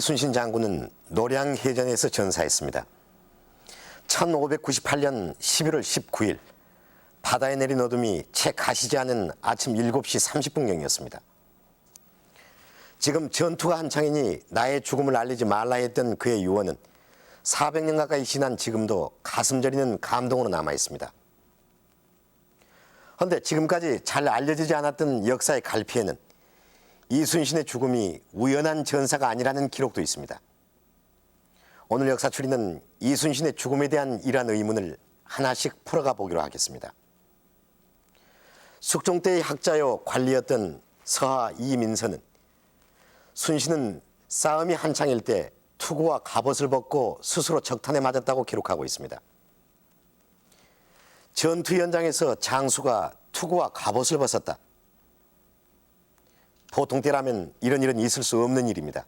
이순신 장군은 노량해전에서 전사했습니다. 1598년 11월 19일 바다에 내린 어둠이 채 가시지 않은 아침 7시 30분경이었습니다. 지금 전투가 한창이니 나의 죽음을 알리지 말라 했던 그의 유언은 400년 가까이 지난 지금도 가슴 저리는 감동으로 남아있습니다. 그런데 지금까지 잘 알려지지 않았던 역사의 갈피에는 이순신의 죽음이 우연한 전사가 아니라는 기록도 있습니다. 오늘 역사추리는 이순신의 죽음에 대한 이러한 의문을 하나씩 풀어가 보기로 하겠습니다. 숙종 때의 학자요 관리였던 서하 이민서는 순신은 싸움이 한창일 때 투구와 갑옷을 벗고 스스로 적탄에 맞았다고 기록하고 있습니다. 전투 현장에서 장수가 투구와 갑옷을 벗었다. 보통 때라면 이런 일은 있을 수 없는 일입니다.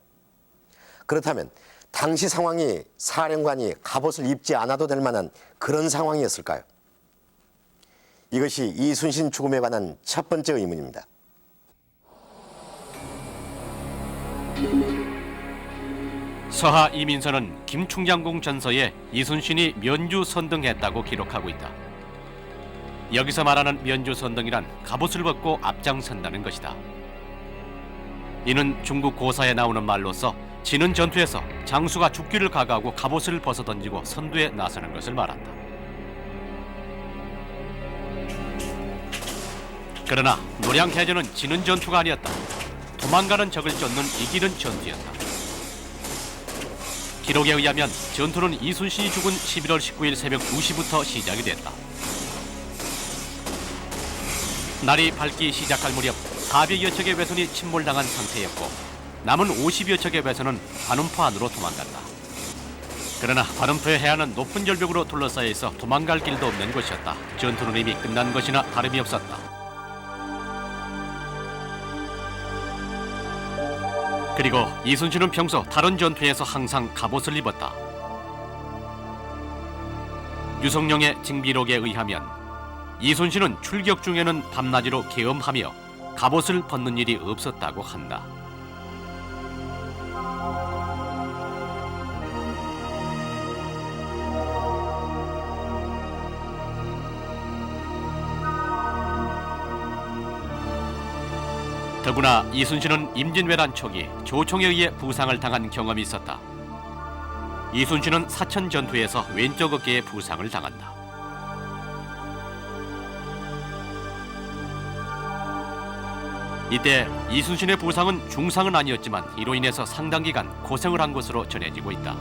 그렇다면 당시 상황이 사령관이 갑옷을 입지 않아도 될 만한 그런 상황이었을까요? 이것이 이순신 죽음에 관한 첫 번째 의문입니다. 서하 이민서는 김충장공 전서에 이순신이 면주 선등했다고 기록하고 있다. 여기서 말하는 면주 선등이란 갑옷을 벗고 앞장선다는 것이다. 이는 중국 고사에 나오는 말로서 지는 전투에서 장수가 죽기를 각오하고 갑옷을 벗어던지고 선두에 나서는 것을 말한다. 그러나 노량해전은 지는 전투가 아니었다. 도망가는 적을 쫓는 이기는 전투였다. 기록에 의하면 전투는 이순신이 죽은 11월 19일 새벽 2시부터 시작이 됐다. 날이 밝기 시작할 무렵 400여 척의 외선이 침몰당한 상태였고 남은 50여 척의 외선은 관음포 안으로 도망간다. 그러나 관음포의 해안은 높은 절벽으로 둘러싸여 있어 도망갈 길도 없는 곳이었다. 전투는 이미 끝난 것이나 다름이 없었다. 그리고 이순신은 평소 다른 전투에서 항상 갑옷을 입었다. 유성룡의 징비록에 의하면 이순신은 출격 중에는 밤낮으로 계엄하며 갑옷을 벗는 일이 없었다고 한다. 더구나 이순신은 임진왜란 초기 조총에 의해 부상을 당한 경험이 있었다. 이순신은 사천 전투에서 왼쪽 어깨에 부상을 당한다. 이때 이순신의 부상은 중상은 아니었지만 이로 인해서 상당 기간 고생을 한 것으로 전해지고 있다.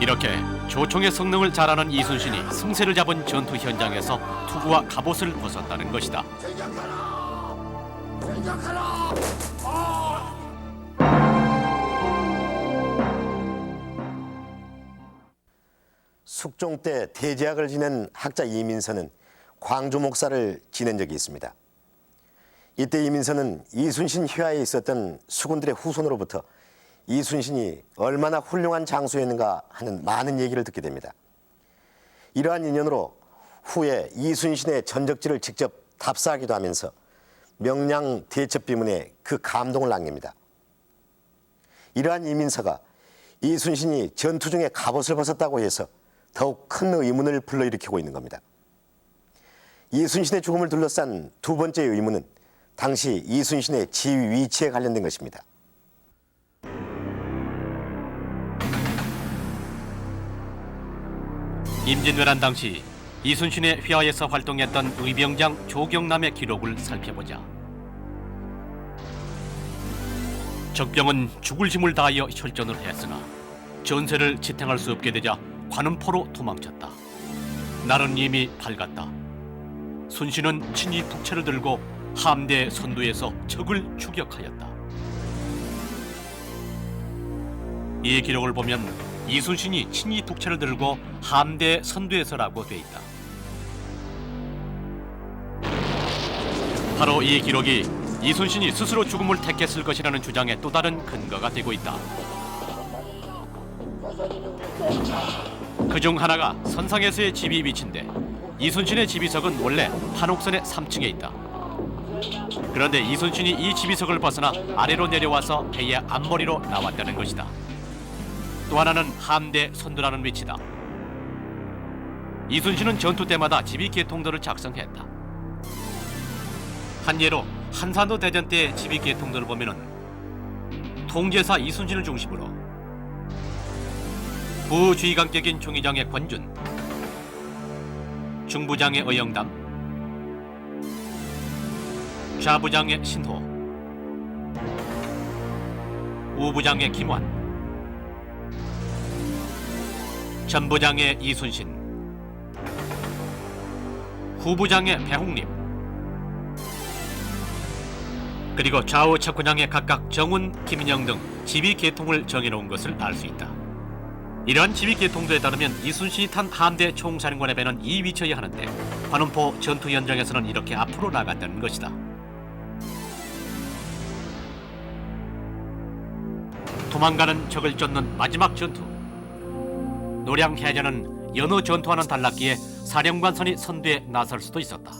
이렇게 조총의 성능을 잘 아는 이순신이 승세를 잡은 전투 현장에서 투구와 갑옷을 벗었다는 것이다. 숙종 때 대제학을 지낸 학자 이민서는 광주 목사를 지낸 적이 있습니다. 이때 이민서는 이순신 휘하에 있었던 수군들의 후손으로부터 이순신이 얼마나 훌륭한 장수였는가 하는 많은 얘기를 듣게 됩니다. 이러한 인연으로 후에 이순신의 전적지를 직접 답사하기도 하면서 명량 대첩비문에 그 감동을 남깁니다. 이러한 이민서가 이순신이 전투 중에 갑옷을 벗었다고 해서 더욱 큰 의문을 불러일으키고 있는 겁니다. 이순신의 죽음을 둘러싼 두 번째 의문은 당시 이순신의 지위 위치에 관련된 것입니다. 임진왜란 당시 이순신의 휘하에서 활동했던 의병장 조경남의 기록을 살펴보자. 적병은 죽을 힘을 다하여 혈전을 했으나 전세를 지탱할 수 없게 되자 관음포로 도망쳤다. 날은 이미 밝았다. 순신은 친히 북채를 들고 함대 선두에서 적을 추격하였다. 이 기록을 보면 이순신이 친히 북채를 들고 함대 선두에서라고 돼 있다. 바로 이 기록이 이순신이 스스로 죽음을 택했을 것이라는 주장의 또 다른 근거가 되고 있다. 그중 하나가 선상에서의 집이 위치인데 이순신의 집이석은 원래 한옥선의 3층에 있다. 그런데 이순신이 이 지비석을 벗어나 아래로 내려와서 배의 앞머리로 나왔다는 것이다. 또 하나는 함대 선두라는 위치다. 이순신은 전투 때마다 지비계통도를 작성했다. 한 예로 한산도 대전 때 지비계통도를 보면은 통제사 이순신을 중심으로 부주의관격인 총의장의 권준, 중부장의 의영담, 좌부장의 신호, 우부장의 김환, 전부장의 이순신, 후부장의 배홍림, 그리고 좌우 척구장의 각각 정운, 김인영 등 지휘계통을 정해놓은 것을 알 수 있다. 이러한 지휘계통도에 따르면 이순신이 탄 함대 총사령관의 배는 이 위쳐야 하는데 관음포 전투 현장에서는 이렇게 앞으로 나갔다는 것이다. 도망가는 적을 쫓는 마지막 전투. 노량해전은 여느 전투와는 달랐기에 사령관선이 선두에 나설 수도 있었다.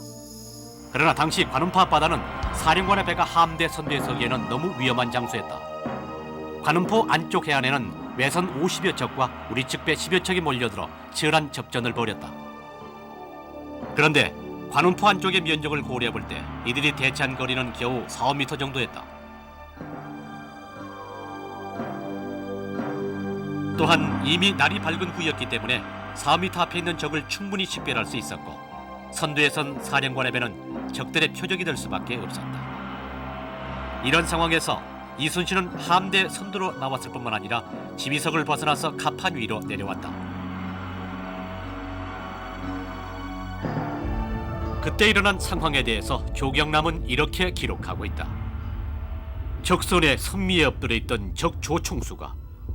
그러나 당시 관음포 앞바다는 사령관의 배가 함대 선두에 서기에는 너무 위험한 장소였다. 관음포 안쪽 해안에는 외선 50여 척과 우리 측배 10여 척이 몰려들어 치열한 접전을 벌였다. 그런데 관음포 안쪽의 면적을 고려해 볼 때 이들이 대치한 거리는 겨우 4~5m 정도였다. 또한 이미 날이 밝은 후였기 때문에 4m 앞에 있는 적을 충분히 식별할 수 있었고 선두에 선 사령관의 배는 적들의 표적이 될 수밖에 없었다. 이런 상황에서 이순신은 함대 선두로 나왔을 뿐만 아니라 지비석을 벗어나서 갑판 위로 내려왔다. 그때 일어난 상황에 대해서 조경남은 이렇게 기록하고 있다. 적선의 선미에 엎드려 있던 적 조총수가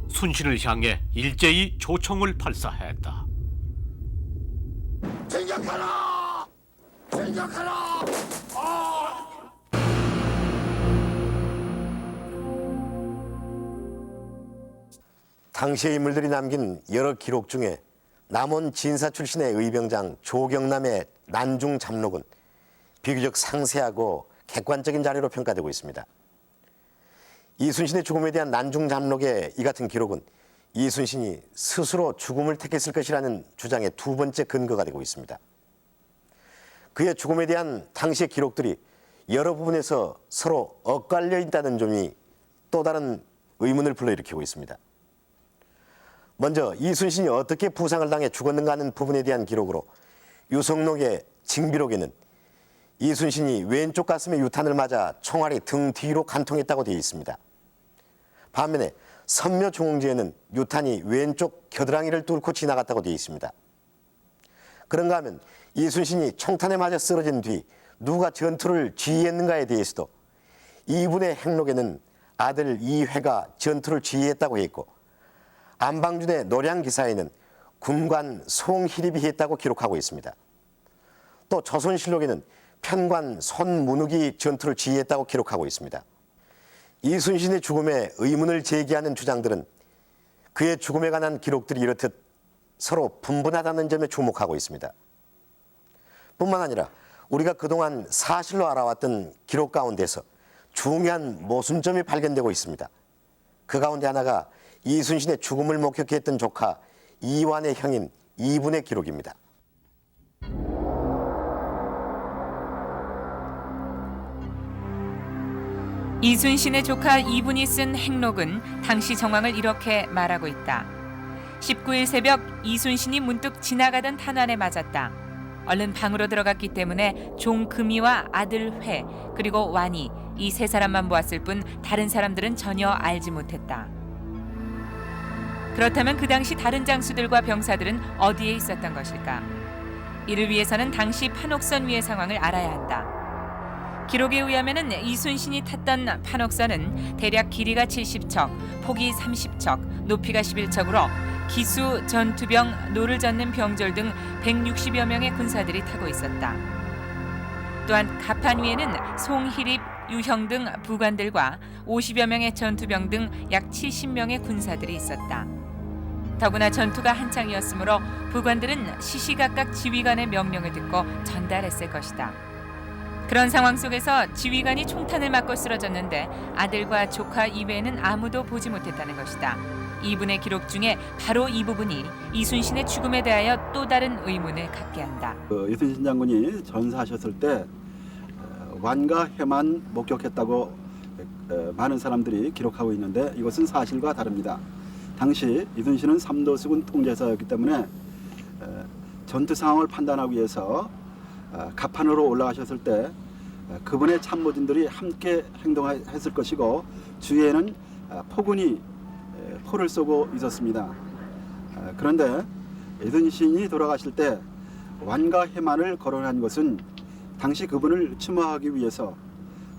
순신을 향해 일제히 조총을 발사했다. 진격하라! 진격하라! 당시의 인물들이 남긴 여러 기록 중에 남원 진사 출신의 의병장 조경남의 난중 잠록은 비교적 상세하고 객관적인 자료로 평가되고 있습니다. 이순신의 죽음에 대한 난중 잠록의 이 같은 기록은 이순신이 스스로 죽음을 택했을 것이라는 주장의 두 번째 근거가 되고 있습니다. 그의 죽음에 대한 당시의 기록들이 여러 부분에서 서로 엇갈려 있다는 점이 또 다른 의문을 불러일으키고 있습니다. 먼저 이순신이 어떻게 부상을 당해 죽었는가 하는 부분에 대한 기록으로 유성록의 징비록에는 이순신이 왼쪽 가슴에 유탄을 맞아 총알이 등 뒤로 간통했다고 되어 있습니다. 반면에 선묘종지에는 유탄이 왼쪽 겨드랑이를 뚫고 지나갔다고 되어 있습니다. 그런가 하면 이순신이 총탄에 맞아 쓰러진 뒤 누가 전투를 지휘했는가에 대해서도 이분의 행록에는 아들 이회가 전투를 지휘했다고 했고 안방준의 노량기사에는 군관 송희립이 했다고 기록하고 있습니다. 또 조선실록에는 편관 손문욱이 전투를 지휘했다고 기록하고 있습니다. 이순신의 죽음에 의문을 제기하는 주장들은 그의 죽음에 관한 기록들이 이렇듯 서로 분분하다는 점에 주목하고 있습니다. 뿐만 아니라 우리가 그동안 사실로 알아왔던 기록 가운데서 중요한 모순점이 발견되고 있습니다. 그 가운데 하나가 이순신의 죽음을 목격했던 조카 이완의 형인 이분의 기록입니다. 이순신의 조카 이분이 쓴 행록은 당시 정황을 이렇게 말하고 있다. 19일 새벽 이순신이 문득 지나가던 탄환에 맞았다. 얼른 방으로 들어갔기 때문에 종 금이와 아들 회 그리고 완이 이 세 사람만 보았을 뿐 다른 사람들은 전혀 알지 못했다. 그렇다면 그 당시 다른 장수들과 병사들은 어디에 있었던 것일까? 이를 위해서는 당시 판옥선 위의 상황을 알아야 한다. 기록에 의하면 이순신이 탔던 판옥선은 대략 길이가 70척, 폭이 30척, 높이가 11척으로 기수, 전투병, 노를 젓는 병졸 등 160여 명의 군사들이 타고 있었다. 또한 갑판 위에는 송희립, 유형 등 부관들과 50여 명의 전투병 등 약 70명의 군사들이 있었다. 더구나 전투가 한창이었으므로 부관들은 시시각각 지휘관의 명령을 듣고 전달했을 것이다. 그런 상황 속에서 지휘관이 총탄을 맞고 쓰러졌는데 아들과 조카 이외에는 아무도 보지 못했다는 것이다. 이분의 기록 중에 바로 이 부분이 이순신의 죽음에 대하여 또 다른 의문을 갖게 한다. 이순신 장군이 전사하셨을 때 완과 해만 목격했다고 많은 사람들이 기록하고 있는데 이것은 사실과 다릅니다. 당시 이순신은 삼도수군 통제사였기 때문에 전투 상황을 판단하기 위해서 갑판으로 올라가셨을 때 그분의 참모진들이 함께 행동했을 것이고 주위에는 포군이 포를 쏘고 있었습니다. 그런데 이순신이 돌아가실 때 완과 해만을 거론한 것은 당시 그분을 추모하기 위해서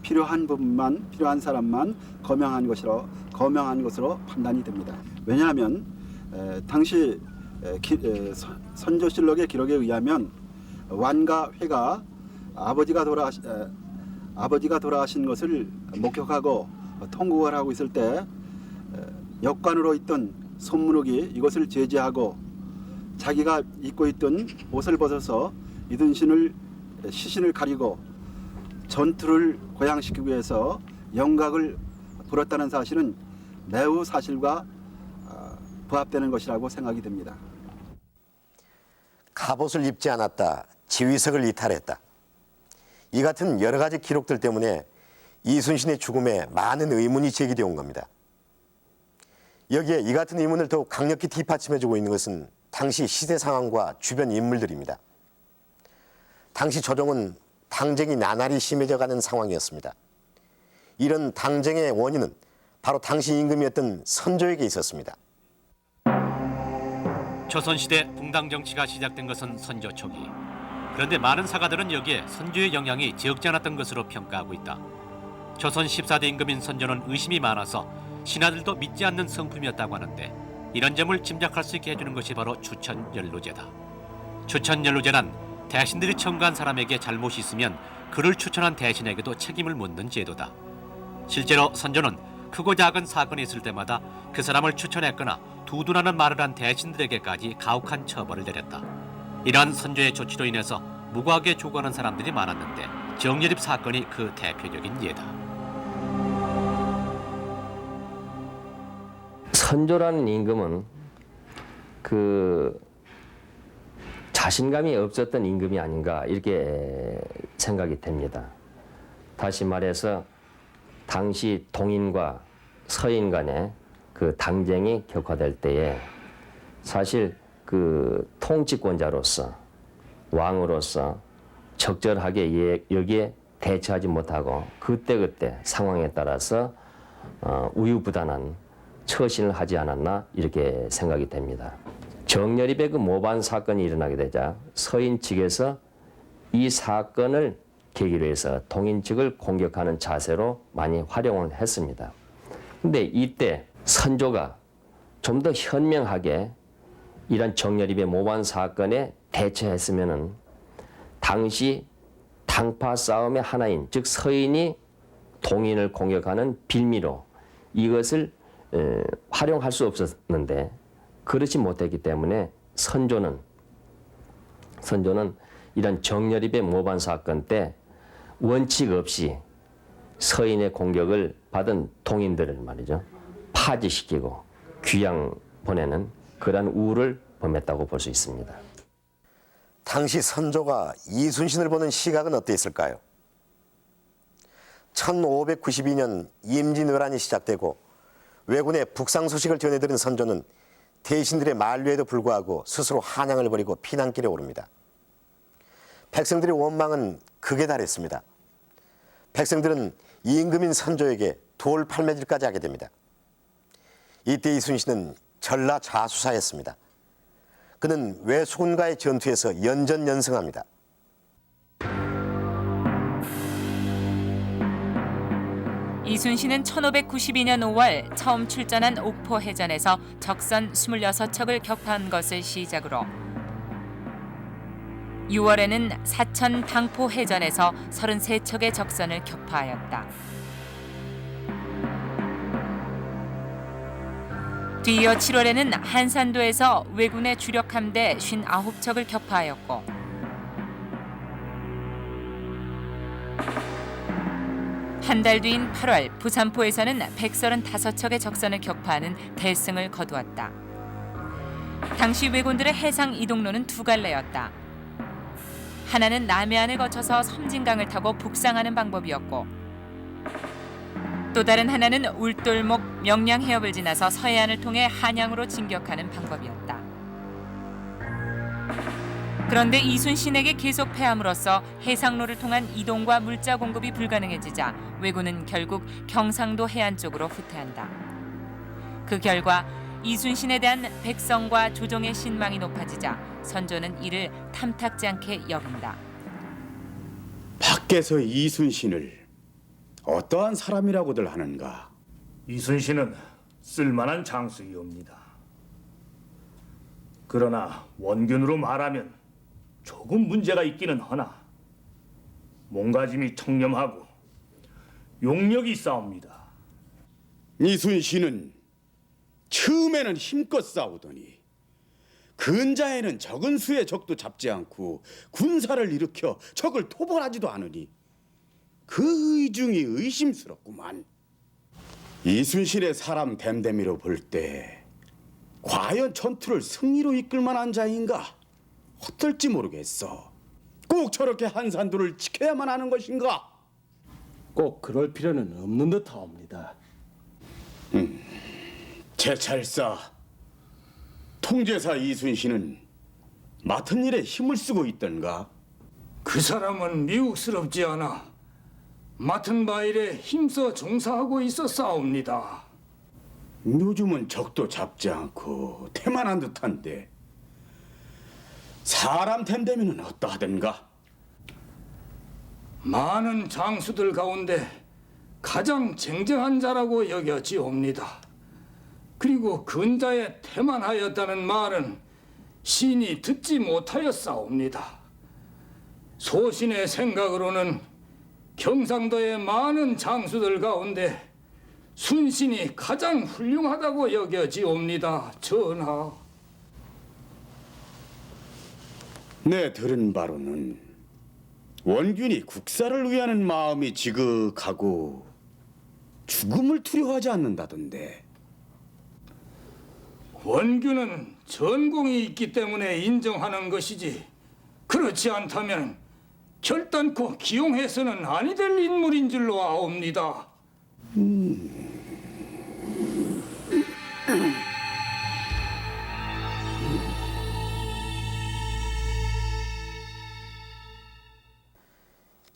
필요한 부분만, 필요한 사람만 거명한 것으로 판단이 됩니다. 왜냐하면 당시 선조실록의 기록에 의하면 완과 회가 아버지가 돌아가신 것을 목격하고 통곡을 하고 있을 때 역관으로 있던 손문옥이 이것을 제지하고 자기가 입고 있던 옷을 벗어서 이순신을 시신을 가리고 전투를 고양시키기 위해서 영각을 불었다는 사실은 매우 사실과 부합되는 것이라고 생각이 됩니다. 갑옷을 입지 않았다, 지휘석을 이탈했다. 이 같은 여러 가지 기록들 때문에 이순신의 죽음에 많은 의문이 제기되어 온 겁니다. 여기에 이 같은 의문을 더욱 강력히 뒷받침해주고 있는 것은 당시 시대 상황과 주변 인물들입니다. 당시 조정은 당쟁이 나날이 심해져가는 상황이었습니다. 이런 당쟁의 원인은 바로 당시 임금이었던 선조에게 있었습니다. 조선시대 붕당 정치가 시작된 것은 선조 초기. 그런데 많은 사가들은 여기에 선조의 영향이 적지 않았던 것으로 평가하고 있다. 조선 14대 임금인 선조는 의심이 많아서 신하들도 믿지 않는 성품이었다고 하는데 이런 점을 짐작할 수 있게 해주는 것이 바로 추천연루제다. 추천연루제는 대신들이 청구한 사람에게 잘못이 있으면 그를 추천한 대신에게도 책임을 묻는 제도다. 실제로 선조는 크고 작은 사건이 있을 때마다 그 사람을 추천했거나 두둔하는 말을 한 대신들에게까지 가혹한 처벌을 내렸다. 이러한 선조의 조치로 인해서 무고하게 죽어가는 사람들이 많았는데 정예립 사건이 그 대표적인 예다. 선조라는 임금은 자신감이 없었던 임금이 아닌가 이렇게 생각이 됩니다. 다시 말해서 당시 동인과 서인 간의 그 당쟁이 격화될 때에 사실 그 통치권자로서 왕으로서 적절하게 여기에 대처하지 못하고 그때그때 상황에 따라서 우유부단한 처신을 하지 않았나 이렇게 생각이 됩니다. 정여립의 그 모반 사건이 일어나게 되자 서인 측에서 이 사건을 계기로 해서 동인 측을 공격하는 자세로 많이 활용을 했습니다. 근데 이때 선조가 좀 더 현명하게 이런 정여립의 모반 사건에 대처했으면은 당시 당파 싸움의 하나인 즉 서인이 동인을 공격하는 빌미로 이것을 활용할 수 없었는데 그렇지 못했기 때문에 선조는 이런 정여립의 모반 사건 때 원칙 없이 서인의 공격을 받은 동인들을 말이죠 파지시키고 귀양 보내는 그러한 우를 범했다고 볼 수 있습니다. 당시 선조가 이순신을 보는 시각은 어땠을까요? 1592년 임진왜란이 시작되고 왜군의 북상 소식을 전해들은 선조는 대신들의 만류에도 불구하고 스스로 한양을 버리고 피난길에 오릅니다. 백성들의 원망은 극에 달했습니다. 백성들은 임금인 선조에게 돌팔매질까지 하게 됩니다. 이때 이순신은 전라자수사였습니다. 그는 왜수군과의 전투에서 연전연승합니다. 이순신은 1592년 5월 처음 출전한 옥포해전에서 적선 26척을 격파한 것을 시작으로 6월에는 사천 당포해전에서 33척의 적선을 격파하였다. 뒤이어 7월에는 한산도에서 왜군의 주력 함대 59척을 격파하였고 한 달 뒤인 8월 부산포에서는 135척의 적선을 격파하는 대승을 거두었다. 당시 왜군들의 해상 이동로는 두 갈래였다. 하나는 남해안을 거쳐서 섬진강을 타고 북상하는 방법이었고, 또 다른 하나는 울돌목 명량 해협을 지나서 서해안을 통해 한양으로 진격하는 방법이었다. 그런데 이순신에게 계속 패함으로써 해상로를 통한 이동과 물자 공급이 불가능해지자 왜군은 결국 경상도 해안 쪽으로 후퇴한다. 그 결과 이순신에 대한 백성과 조정의 신망이 높아지자 선조는 이를 탐탁지 않게 여긴다. 밖에서 이순신을 어떠한 사람이라고들 하는가? 이순신은 쓸만한 장수이옵니다. 그러나 원균으로 말하면 조금 문제가 있기는 하나 몸가짐이 청렴하고 용력이 있사옵니다. 이순신은 처음에는 힘껏 싸우더니 근자에는 적은 수의 적도 잡지 않고 군사를 일으켜 적을 토벌하지도 않으니 그 의중이 의심스럽구만. 이순신의 사람 됨됨이로 볼 때 과연 전투를 승리로 이끌 만한 자인가? 어떨지 모르겠어. 꼭 저렇게 한산도를 지켜야만 하는 것인가? 꼭 그럴 필요는 없는 듯하옵니다. 제찰사, 통제사 이순신은 맡은 일에 힘을 쓰고 있던가? 그 사람은 미혹스럽지 않아 맡은 바 일에 힘써 종사하고 있었사옵니다. 요즘은 적도 잡지 않고 태만한 듯한데 사람 됨됨이는 어떠하던가? 많은 장수들 가운데 가장 쟁쟁한 자라고 여겨지옵니다. 그리고 근자에 태만하였다는 말은 신이 듣지 못하였사옵니다. 소신의 생각으로는 경상도의 많은 장수들 가운데 순신이 가장 훌륭하다고 여겨지옵니다, 전하. 내 들은 바로는 원균이 국사를 위하는 마음이 지극하고 죽음을 두려워하지 않는다던데. 원균은 전공이 있기 때문에 인정하는 것이지 그렇지 않다면 결단코 기용해서는 아니 될 인물인 줄로 아옵니다.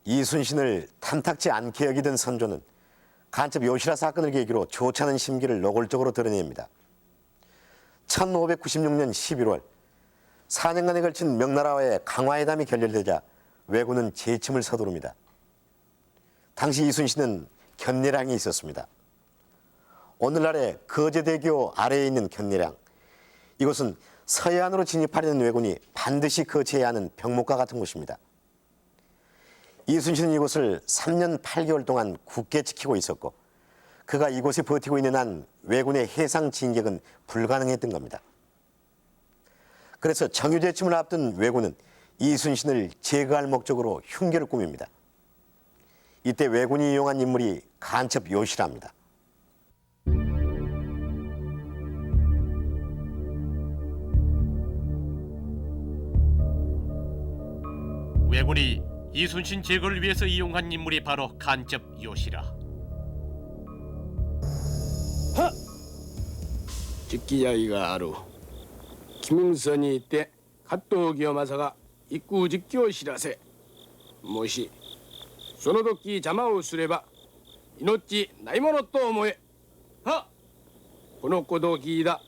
이순신을 탐탁지 않게 여기던 선조는 간첩 요시라 사건을 계기로 좋지 않은 심기를 노골적으로 드러냅니다. 1596년 11월 4년간에 걸친 명나라와의 강화회담이 결렬되자 왜군은 재침을 서두릅니다. 당시 이순신은 견내량이 있었습니다. 오늘날의 거제대교 아래에 있는 견내량, 이곳은 서해안으로 진입하려는 왜군이 반드시 거쳐야 하는 병목과 같은 곳입니다. 이순신은 이곳을 3년 8개월 동안 굳게 지키고 있었고, 그가 이곳에 버티고 있는 한 왜군의 해상 진격은 불가능했던 겁니다. 그래서 정유재침을 앞둔 왜군은 이순신을 제거할 목적으로 흉계를 꾸밉니다. 이때 왜군이 이용한 인물이 간첩 요시라입니다. 왜군이 이순신 제거를 위해서 이용한 인물이 바로 간첩 요시라. 직기야이가 아루 김응선이 이때 갓도 기어마사가 입구 직교시라세 모시 소노도끼 자마오 수레바 이노치 나이모노 또 오모에 하 고노코도 기이다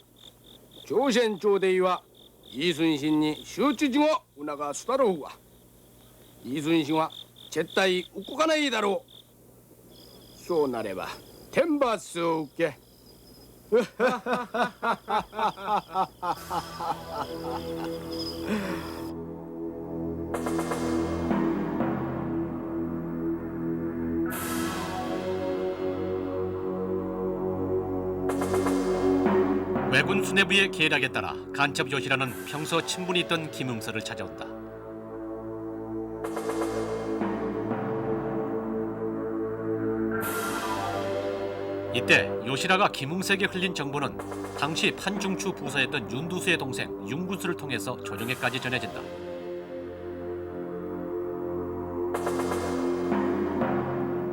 조센 조대이와 이순신이 슈츠징어 우나가 수다로우와 이순신과 제따이 웃고가나이다로 소나레바 템바스 웃게 왜군 수뇌부의 계략에 따라 간첩 요시라는 평소 친분이 있던 김응서를 찾아온다. 이때 요시라가 김웅세에게 흘린 정보는 당시 판중추 부사였던 윤두수의 동생 윤구수를 통해서 조정에까지 전해진다.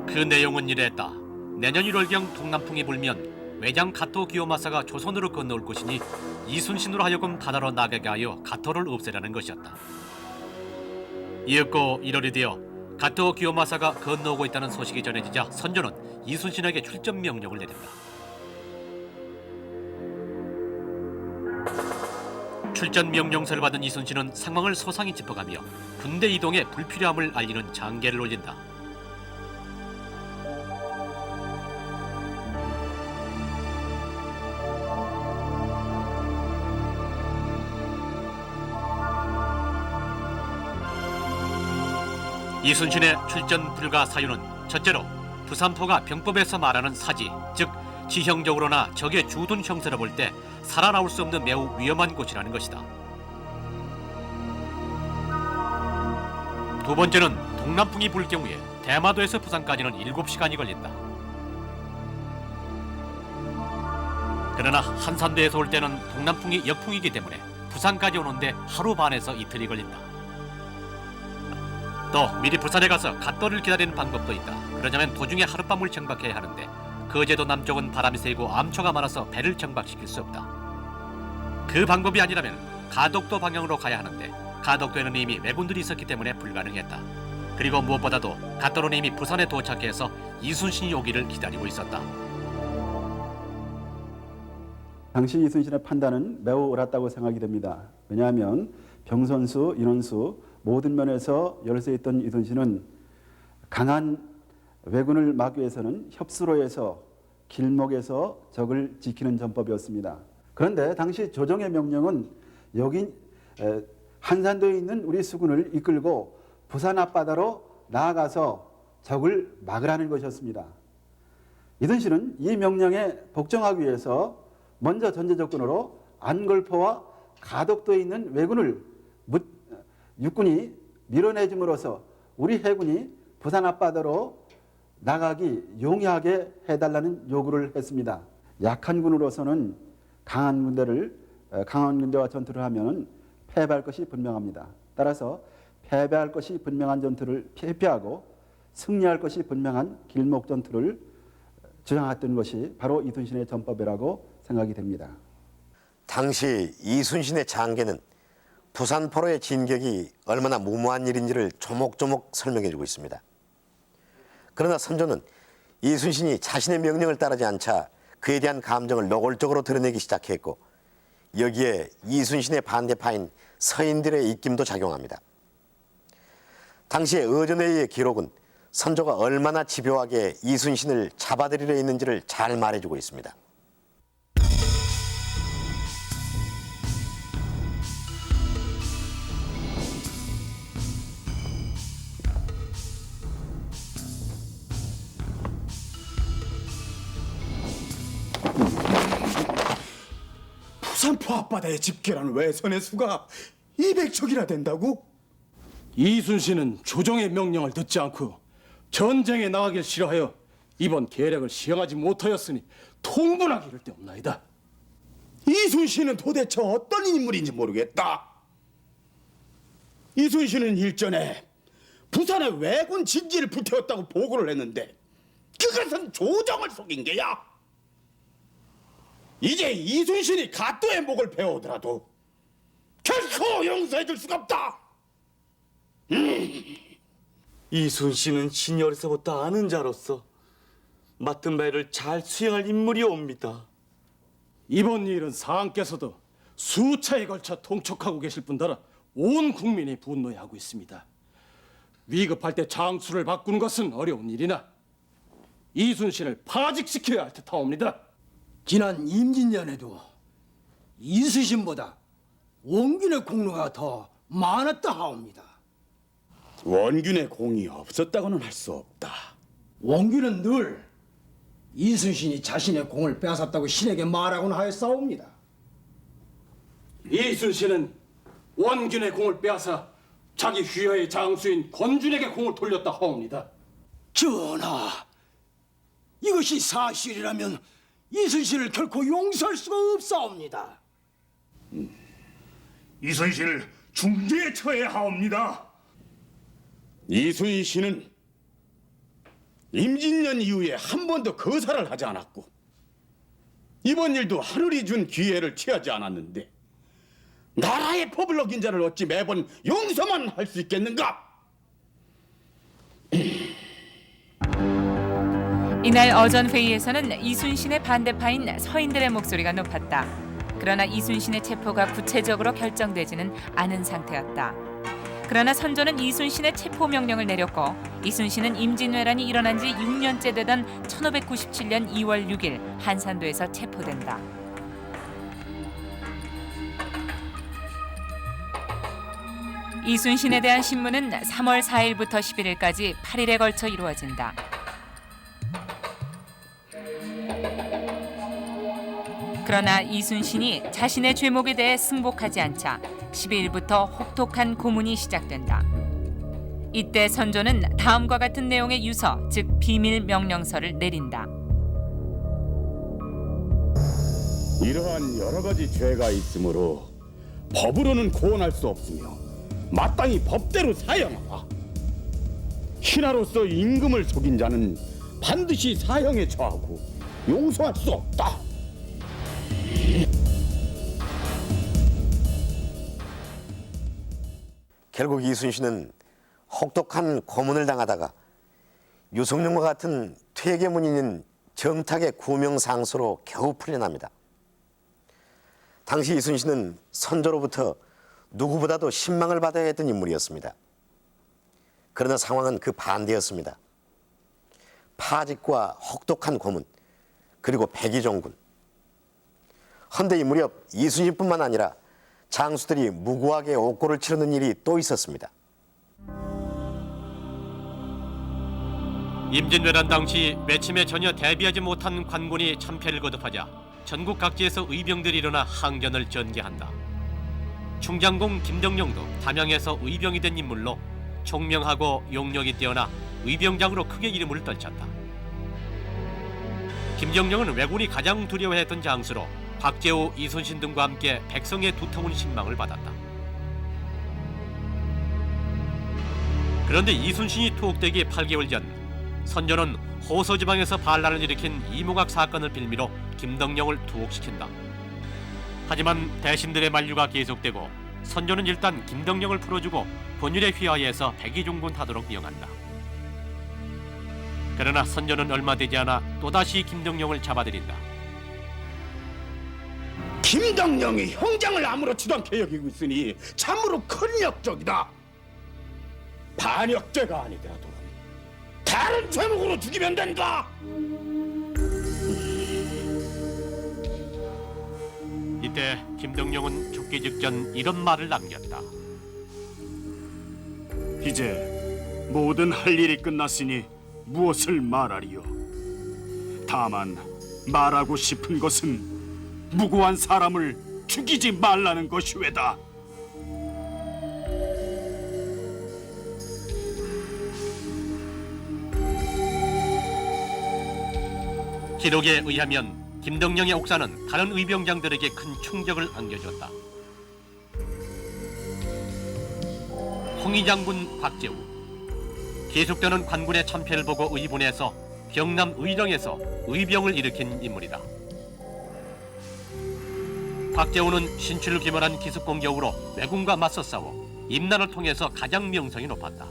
그 내용은 이랬다. 내년 1월경 동남풍이 불면 외장 가토 기요마사가 조선으로 건너올 것이니 이순신으로 하여금 바다로 나가게 하여 가토를 없애라는 것이었다. 이윽고 1월이 되어 가토 기요마사가 건너오고 있다는 소식이 전해지자 선조는 이순신에게 출전 명령을 내린다. 출전 명령서를 받은 이순신은 상황을 소상히 짚어가며 군대 이동의 불필요함을 알리는 장계를 올린다. 이순신의 출전 불가 사유는 첫째로 부산포가 병법에서 말하는 사지, 즉 지형적으로나 적의 주둔 형세를 볼 때 살아나올 수 없는 매우 위험한 곳이라는 것이다. 두 번째는 동남풍이 불 경우에 대마도에서 부산까지는 7시간이 걸린다. 그러나 한산도에서 올 때는 동남풍이 역풍이기 때문에 부산까지 오는데 하루 반에서 이틀이 걸린다. 또 미리 부산에 가서 갓도를 기다리는 방법도 있다. 그러자면 도중에 하룻밤을 정박해야 하는데 거제도 남쪽은 바람이 세고 암초가 많아서 배를 정박시킬 수 없다. 그 방법이 아니라면 가덕도 방향으로 가야 하는데 가덕도에는 이미 왜군들이 있었기 때문에 불가능했다. 그리고 무엇보다도 갓도로는 이미 부산에 도착해서 이순신이 오기를 기다리고 있었다. 당시 이순신의 판단은 매우 옳았다고 생각이 됩니다. 왜냐하면 병선수, 인원수 모든 면에서 열세 있던 이순신은 강한 왜군을 막기 위해서는 협수로 해서 길목에서 적을 지키는 전법이었습니다. 그런데 당시 조정의 명령은 여기 한산도에 있는 우리 수군을 이끌고 부산 앞바다로 나아가서 적을 막으라는 것이었습니다. 이순신은 이 명령에 복종하기 위해서 먼저 전제 조건으로 안골포와 가덕도에 있는 왜군을 육군이 밀어내줌으로써 우리 해군이 부산 앞바다로 나가기 용이하게 해달라는 요구를 했습니다. 약한 군으로서는 강한 군대와 전투를 하면 패배할 것이 분명합니다. 따라서 패배할 것이 분명한 전투를 회피하고 승리할 것이 분명한 길목 전투를 주장했던 것이 바로 이순신의 전법이라고 생각이 됩니다. 당시 이순신의 장계는 부산포로의 진격이 얼마나 무모한 일인지를 조목조목 설명해주고 있습니다. 그러나 선조는 이순신이 자신의 명령을 따르지 않자 그에 대한 감정을 노골적으로 드러내기 시작했고 여기에 이순신의 반대파인 서인들의 입김도 작용합니다. 당시의 의전회의의 기록은 선조가 얼마나 집요하게 이순신을 잡아들이려 했는지를 잘 말해주고 있습니다. 부산포 앞바다에 집결한 외선의 수가 200척이나 된다고? 이순신은 조정의 명령을 듣지 않고 전쟁에 나가길 싫어하여 이번 계략을 시행하지 못하였으니 통분하기 이를 데 없나이다. 이순신은 도대체 어떤 인물인지 모르겠다. 이순신은 일전에 부산에 왜군 진지를 불태웠다고 보고를 했는데 그것은 조정을 속인 게야. 이제 이순신이 갓도의 목을 베어오더라도 결코 용서해줄 수가 없다. 이순신은 신열에서부터 아는 자로서 맡은 바를 잘 수행할 인물이옵니다. 이번 일은 사항께서도 수차에 걸쳐 통촉하고 계실 뿐더러 온 국민이 분노해하고 있습니다. 위급할 때 장수를 바꾸는 것은 어려운 일이나 이순신을 파직시켜야 할 듯하옵니다. 지난 임진년에도 이순신보다 원균의 공로가 더 많았다 하옵니다. 원균의 공이 없었다고는 할 수 없다. 원균은 늘 이순신이 자신의 공을 빼앗았다고 신에게 말하곤 하였사옵니다. 이순신은 원균의 공을 빼앗아 자기 휘하의 장수인 권준에게 공을 돌렸다 하옵니다. 전하, 이것이 사실이라면 이순신을 결코 용서할 수가 없사옵니다. 이순신을 중죄에 처해하옵니다. 이순신은 임진년 이후에 한 번도 거사를 하지 않았고 이번 일도 하늘이 준 기회를 취하지 않았는데 나라의 법을 어긴 자를 어찌 매번 용서만 할 수 있겠는가? 이날 어전 회의에서는 이순신의 반대파인 서인들의 목소리가 높았다. 그러나 이순신의 체포가 구체적으로 결정되지는 않은 상태였다. 그러나 선조는 이순신의 체포 명령을 내렸고 이순신은 임진왜란이 일어난 지 6년째 되던 1597년 2월 6일 한산도에서 체포된다. 이순신에 대한 신문은 3월 4일부터 11일까지 8일에 걸쳐 이루어진다. 그러나 이순신이 자신의 죄목에 대해 승복하지 않자 12일부터 혹독한 고문이 시작된다. 이때 선조는 다음과 같은 내용의 유서, 즉 비밀 명령서를 내린다. 이러한 여러 가지 죄가 있으므로 법으로는 구원할 수 없으며 마땅히 법대로 사형하라. 신하로서 임금을 속인 자는 반드시 사형에 처하고 용서할 수 없다. 결국 이순신은 혹독한 고문을 당하다가 유성룡과 같은 퇴계문인인 정탁의 구명상소로 겨우 풀려납니다. 당시 이순신은 선조로부터 누구보다도 신망을 받아야 했던 인물이었습니다. 그러나 상황은 그 반대였습니다. 파직과 혹독한 고문, 그리고 백의종군. 헌데 이 무렵 이순신뿐만 아니라 장수들이 무고하게 옥고를 치르는 일이 또 있었습니다. 임진왜란 당시 매침에 전혀 대비하지 못한 관군이 참패를 거듭하자 전국 각지에서 의병들이 일어나 항전을 전개한다. 충장공 김덕령도 담양에서 의병이 된 인물로 총명하고 용력이 뛰어나 의병장으로 크게 이름을 떨쳤다. 김정령은 왜군이 가장 두려워했던 장수로 박재우, 이순신 등과 함께 백성의 두터운 신망을 받았다. 그런데 이순신이 투옥되기 8개월 전 선조는 호서지방에서 반란을 일으킨 이몽학 사건을 빌미로 김덕령을 투옥시킨다. 하지만 대신들의 만류가 계속되고 선조는 일단 김덕령을 풀어주고 본율에 휘하여서 백의종군 하도록 명한다. 그러나 선조는 얼마 되지 않아 또다시 김덕령을 잡아들인다. 김덕령이 형장을 아무렇지도 않게 여기고 있으니 참으로 큰 역적이다. 반역죄가 아니더라도 다른 죄목으로 죽이면 된다. 이때 김덕령은 죽기 직전 이런 말을 남겼다. 이제 모든 할 일이 끝났으니 무엇을 말하리요. 다만 말하고 싶은 것은 무고한 사람을 죽이지 말라는 것이외다. 기록에 의하면 김덕령의 옥사는 다른 의병장들에게 큰 충격을 안겨줬다. 홍의장군 박재우, 계속되는 관군의 참패를 보고 의분해서 경남 의령에서 의병을 일으킨 인물이다. 박재우는 신출을 기원한 기습 공격으로 왜군과 맞서 싸워 임난을 통해서 가장 명성이 높았다.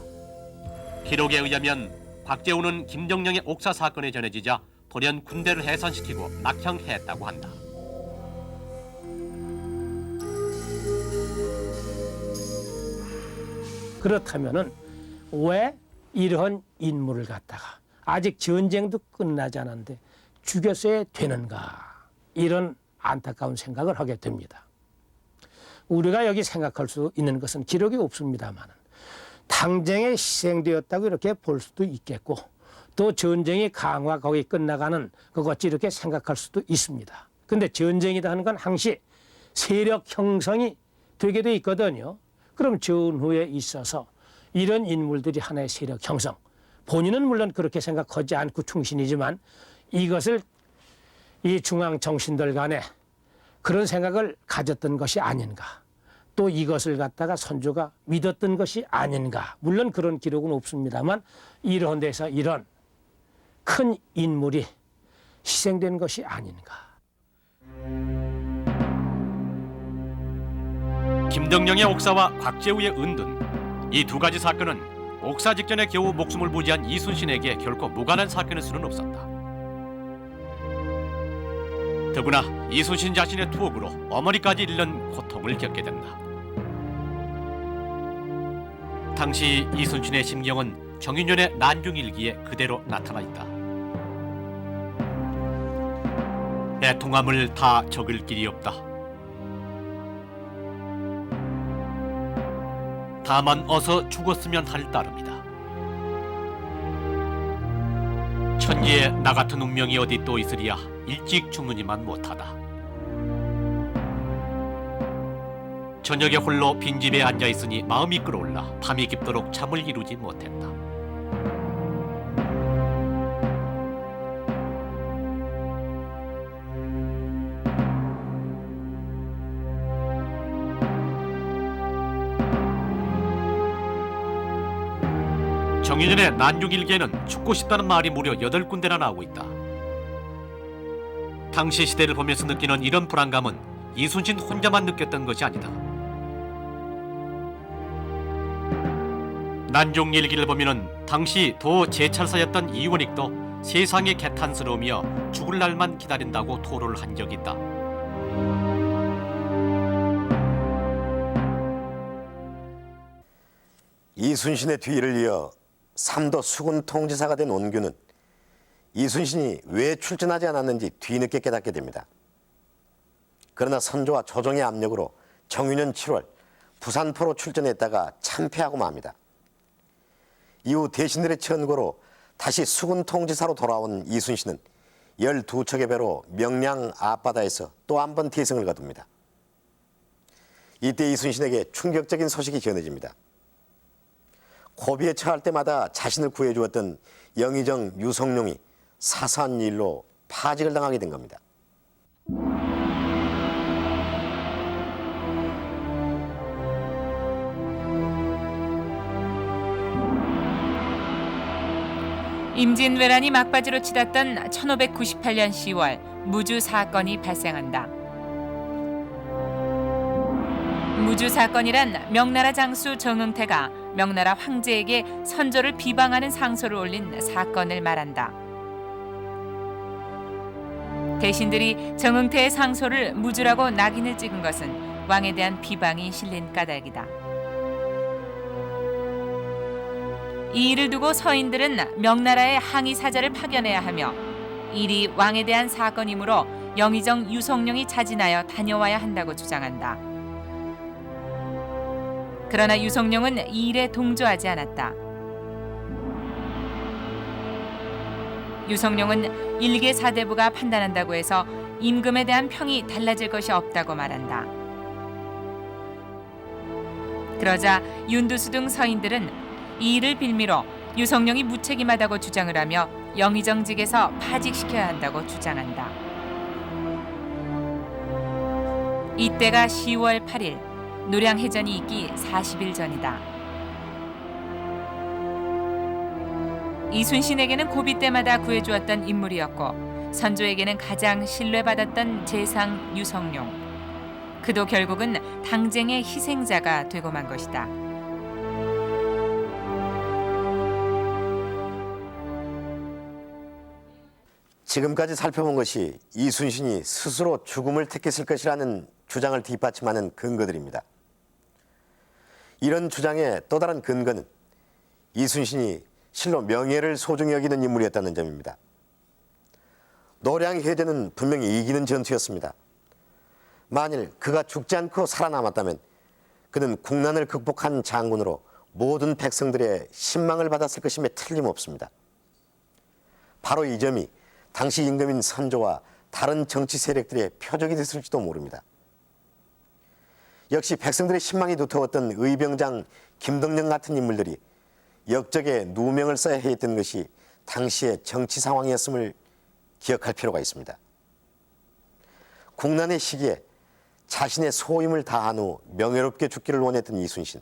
기록에 의하면 박재우는 김덕령의 옥사 사건이 전해지자 돌연 군대를 해산시키고 낙향했다고 한다. 그렇다면은 왜 이러한 인물을 갖다가 아직 전쟁도 끝나지 않았는데 죽였어야 되는가, 이런 안타까운 생각을 하게 됩니다. 우리가 여기 생각할 수 있는 것은 기록이 없습니다만 당쟁에 희생되었다고 이렇게 볼 수도 있겠고, 또 전쟁이 강화 거기 끝나가는 것같이 이렇게 생각할 수도 있습니다. 근데 전쟁이다 하는 건 항시 세력 형성이 되게 돼 있거든요. 그럼 전후에 있어서 이런 인물들이 하나의 세력 형성, 본인은 물론 그렇게 생각하지 않고 충신이지만 이것을 이 중앙 정신들 간에 그런 생각을 가졌던 것이 아닌가. 또 이것을 갖다가 선조가 믿었던 것이 아닌가. 물론 그런 기록은 없습니다만 이런 데서 이런 큰 인물이 희생된 것이 아닌가. 김덕령의 옥사와 곽재우의 은둔, 이 두 가지 사건은 옥사 직전에 겨우 목숨을 부지한 이순신에게 결코 무관한 사건일 수는 없었다. 더구나 이순신 자신의 투옥으로 어머니까지 잃는 고통을 겪게 된다. 당시 이순신의 심경은 정윤현의 난중일기에 그대로 나타나 있다. 애통함을 다 적을 길이 없다. 다만 어서 죽었으면 할 따름이다. 천지에 나 같은 운명이 어디 또 있으리야 일찍 죽느니만 못하다. 저녁에 홀로 빈집에 앉아있으니 마음이 끓어올라 밤이 깊도록 잠을 이루지 못했다. 정윤현의 난중일기에는 죽고 싶다는 말이 무려 8군데나 나오고 있다. 당시 시대를 보면서 느끼는 이런 불안감은 이순신 혼자만 느꼈던 것이 아니다. 난중일기를 보면은 당시 도 제찰사였던 이원익도 세상의 개탄스러우며 죽을 날만 기다린다고 토로를 한 적이 있다. 이순신의 뒤를 이어 3도 수군 통지사가 된 원균은 이순신이 왜 출전하지 않았는지 뒤늦게 깨닫게 됩니다. 그러나 선조와 조정의 압력으로 정윤년 7월 부산포로 출전했다가 참패하고 맙니다. 이후 대신들의 천고로 다시 수군 통지사로 돌아온 이순신은 12척의 배로 명량 앞바다에서 또 한 번 대승을 거둡니다. 이때 이순신에게 충격적인 소식이 전해집니다. 고비에 처할 때마다 자신을 구해주었던 영의정 유성룡이 사소한 일로 파직을 당하게 된 겁니다. 임진왜란이 막바지로 치닫던 1598년 10월 무주 사건이 발생한다. 무주 사건이란 명나라 장수 정응태가 명나라 황제에게 선조를 비방하는 상소를 올린 사건을 말한다. 대신들이 정응태의 상소를 무주라고 낙인을 찍은 것은 왕에 대한 비방이 실린 까닭이다. 이 일을 두고 서인들은 명나라의 항의 사자를 파견해야 하며 일이 왕에 대한 사건이므로 영의정 유성룡이 자진하여 다녀와야 한다고 주장한다. 그러나 유성룡은 이 일에 동조하지 않았다. 유성룡은 일개 사대부가 판단한다고 해서 임금에 대한 평이 달라질 것이 없다고 말한다. 그러자 윤두수 등 서인들은 이 일을 빌미로 유성룡이 무책임하다고 주장을 하며 영의정직에서 파직시켜야 한다고 주장한다. 이때가 10월 8일 노량해전이 있기 40일 전이다. 이순신에게는 고비 때마다 구해주었던 인물이었고 선조에게는 가장 신뢰받았던 재상 유성룡. 그도 결국은 당쟁의 희생자가 되고 만 것이다. 지금까지 살펴본 것이 이순신이 스스로 죽음을 택했을 것이라는 주장을 뒷받침하는 근거들입니다. 이런 주장의 또 다른 근거는 이순신이 실로 명예를 소중히 여기는 인물이었다는 점입니다. 노량해전은 분명히 이기는 전투였습니다. 만일 그가 죽지 않고 살아남았다면 그는 국난을 극복한 장군으로 모든 백성들의 신망을 받았을 것임에 틀림없습니다. 바로 이 점이 당시 임금인 선조와 다른 정치 세력들의 표적이 됐을지도 모릅니다. 역시 백성들의 신망이 두터웠던 의병장 김덕령 같은 인물들이 역적에 누명을 써야 했던 것이 당시의 정치 상황이었음을 기억할 필요가 있습니다. 국난의 시기에 자신의 소임을 다한 후 명예롭게 죽기를 원했던 이순신.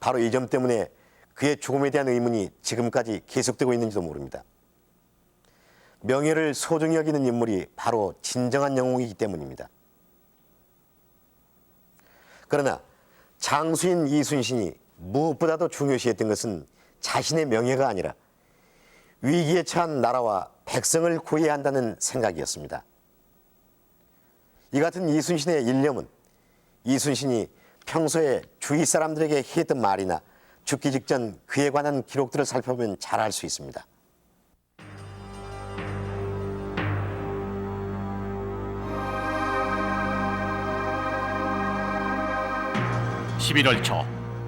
바로 이 점 때문에 그의 죽음에 대한 의문이 지금까지 계속되고 있는지도 모릅니다. 명예를 소중히 여기는 인물이 바로 진정한 영웅이기 때문입니다. 그러나 장수인 이순신이 무엇보다도 중요시했던 것은 자신의 명예가 아니라 위기에 처한 나라와 백성을 구해야 한다는 생각이었습니다. 이 같은 이순신의 일념은 이순신이 평소에 주위 사람들에게 했던 말이나 죽기 직전 그에 관한 기록들을 살펴보면 잘 알 수 있습니다. 11월 초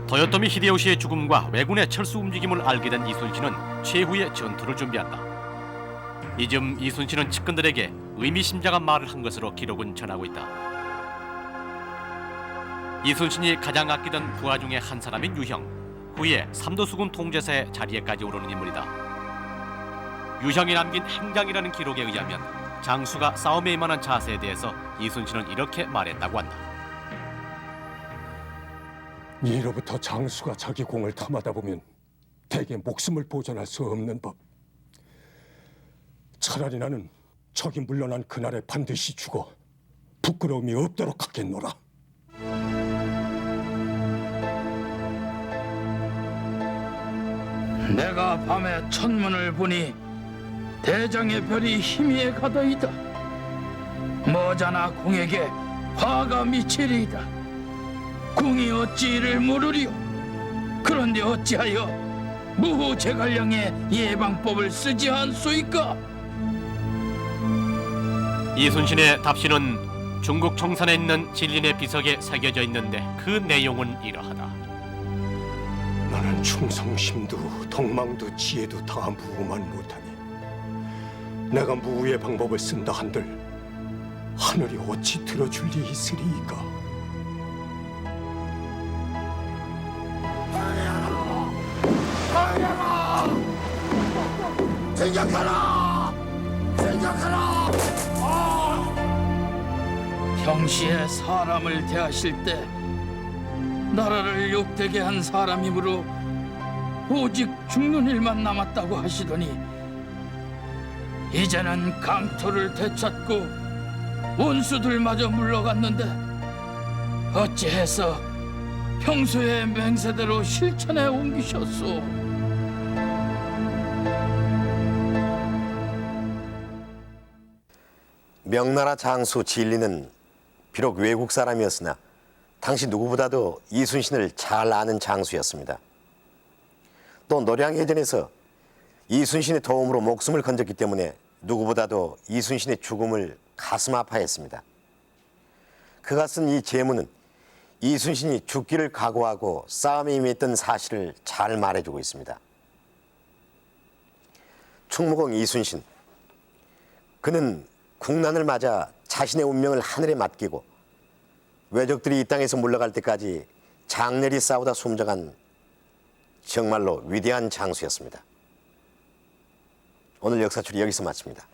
도요토미 히데요시의 죽음과 왜군의 철수 움직임을 알게 된 이순신은 최후의 전투를 준비한다. 이쯤 이순신은 측근들에게 의미심장한 말을 한 것으로 기록은 전하고 있다. 이순신이 가장 아끼던 부하 중에 한 사람인 유형, 후에 삼도수군 통제사의 자리에까지 오르는 인물이다. 유형이 남긴 행장이라는 기록에 의하면 장수가 싸움에 임하는 자세에 대해서 이순신은 이렇게 말했다고 한다. 이로부터 장수가 자기 공을 탐하다 보면 대개 목숨을 보존할 수 없는 법. 차라리 나는 적이 물러난 그날에 반드시 죽어 부끄러움이 없도록 하겠노라. 내가 밤에 천문을 보니 대장의 별이 희미에 가더이다. 머자나 궁에게 화가 미치리이다. 궁이 어찌 이를 모르리요. 그런데 어찌하여 무후제갈량의 예방법을 쓰지 않소이까. 이순신의 답시는 중국 청산에 있는 진린의 비석에 새겨져 있는데 그 내용은 이러하다. 나는 충성심도 덕망도 지혜도 다 무후만 못하니 내가 무후의 방법을 쓴다 한들 하늘이 어찌 들어줄 리 있으리이까. 생각하라! 생각하라! 평시에 사람을 대하실 때 나라를 욕되게 한 사람이므로 오직 죽는 일만 남았다고 하시더니 이제는 강토를 되찾고 원수들마저 물러갔는데 어찌해서 평소의 맹세대로 실천에 옮기셨소? 명나라 장수 진리는 비록 외국 사람이었으나 당시 누구보다도 이순신을 잘 아는 장수였습니다. 또 노량해전에서 이순신의 도움으로 목숨을 건졌기 때문에 누구보다도 이순신의 죽음을 가슴 아파했습니다. 그가 쓴 이 제문은 이순신이 죽기를 각오하고 싸움에 임했던 사실을 잘 말해주고 있습니다. 충무공 이순신, 그는 국난을 맞아 자신의 운명을 하늘에 맡기고 왜적들이 이 땅에서 물러갈 때까지 장렬히 싸우다 숨져간 정말로 위대한 장수였습니다. 오늘 역사출이 여기서 마칩니다.